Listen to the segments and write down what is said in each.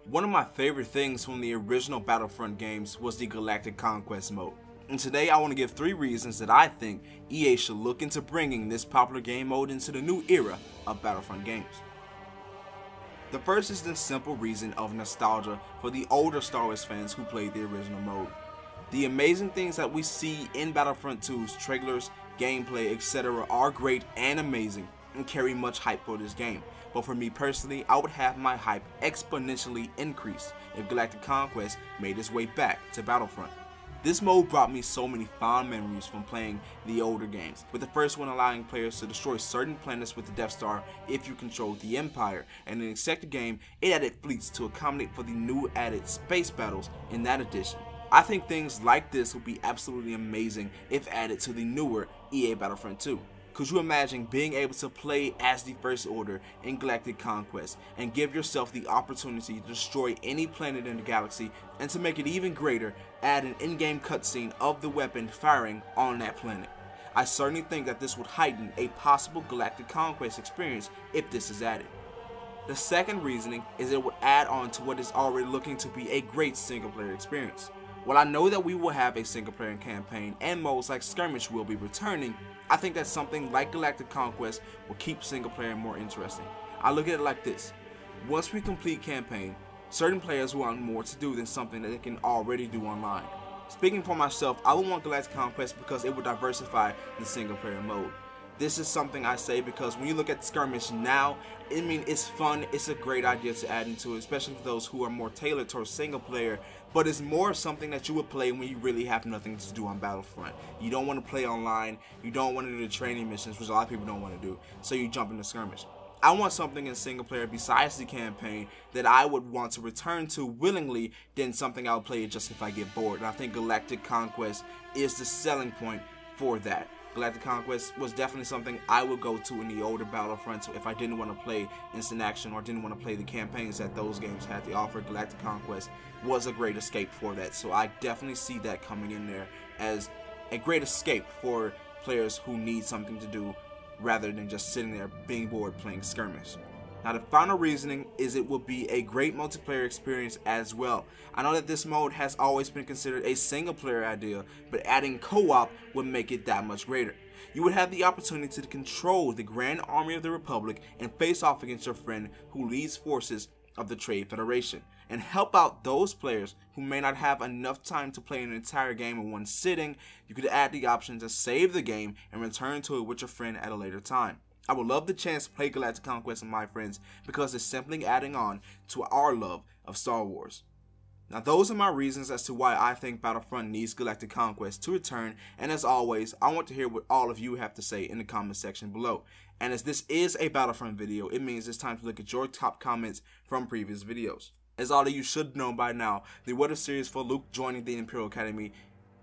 One of my favorite things from the original Battlefront games was the Galactic Conquest mode, and today I want to give 3 reasons that I think EA should look into bringing this popular game mode into the new era of Battlefront games. The first is the simple reason of nostalgia for the older Star Wars fans who played the original mode. The amazing things that we see in Battlefront 2's trailers, gameplay, etc. are great and amazing and carry much hype for this game. But for me personally, I would have my hype exponentially increased if Galactic Conquest made its way back to Battlefront. This mode brought me so many fond memories from playing the older games, with the first one allowing players to destroy certain planets with the Death Star if you controlled the Empire, and in the second game, it added fleets to accommodate for the new added space battles in that edition. I think things like this would be absolutely amazing if added to the newer EA Battlefront 2. Could you imagine being able to play as the First Order in Galactic Conquest and give yourself the opportunity to destroy any planet in the galaxy, and to make it even greater, add an in-game cutscene of the weapon firing on that planet? I certainly think that this would heighten a possible Galactic Conquest experience if this is added. The second reasoning is it would add on to what is already looking to be a great single-player experience. While I know that we will have a single-player campaign and modes like Skirmish will be returning, I think that something like Galactic Conquest will keep single-player more interesting. I look at it like this: once we complete campaign, certain players want more to do than something that they can already do online. Speaking for myself, I would want Galactic Conquest because it would diversify the single-player mode. This is something I say because when you look at Skirmish now, it's fun, it's a great idea to add into it, especially for those who are more tailored towards single player, but it's more something that you would play when you really have nothing to do on Battlefront. You don't want to play online, you don't want to do the training missions, which a lot of people don't want to do, so you jump into Skirmish. I want something in single player besides the campaign that I would want to return to willingly than something I would play just if I get bored, and I think Galactic Conquest is the selling point for that. Galactic Conquest was definitely something I would go to in the older Battlefronts if I didn't want to play instant action or didn't want to play the campaigns that those games had to offer. Galactic Conquest was a great escape for that, so I definitely see that coming in there as a great escape for players who need something to do rather than just sitting there being bored playing Skirmish. Now, the final reasoning is it will be a great multiplayer experience as well. I know that this mode has always been considered a single player idea, but adding co-op would make it that much greater. You would have the opportunity to control the Grand Army of the Republic and face off against your friend who leads forces of the Trade Federation, and help out those players who may not have enough time to play an entire game in one sitting. You could add the option to save the game and return to it with your friend at a later time. I would love the chance to play Galactic Conquest with my friends because it's simply adding on to our love of Star Wars. Now, those are my reasons as to why I think Battlefront needs Galactic Conquest to return, and as always, I want to hear what all of you have to say in the comment section below. And as this is a Battlefront video, it means it's time to look at your top comments from previous videos. As all of you should know by now, the What If series for Luke joining the Imperial Academy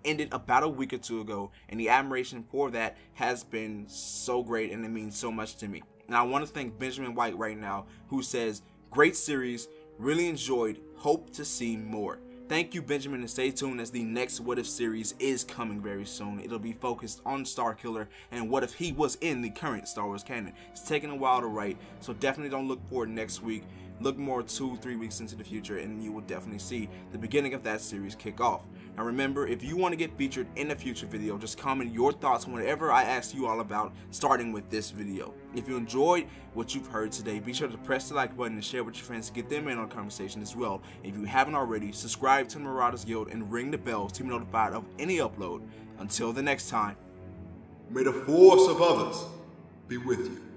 ended about a week or 2 ago, and the admiration for that has been so great and it means so much to me. And I want to thank Benjamin White right now, who says, "Great series, really enjoyed, hope to see more." Thank you, Benjamin, and stay tuned as the next What If series is coming very soon. It'll be focused on Starkiller and what if he was in the current Star Wars canon. It's taking a while to write, so definitely don't look for it next week. Look more 2-3 weeks into the future and you will definitely see the beginning of that series kick off. Now remember, if you want to get featured in a future video, just comment your thoughts on whatever I asked you all about, starting with this video. If you enjoyed what you've heard today, be sure to press the like button and share with your friends to get them in on the conversation as well. If you haven't already, subscribe to the Marauders Guild and ring the bell to be notified of any upload. Until the next time, may the force of others be with you.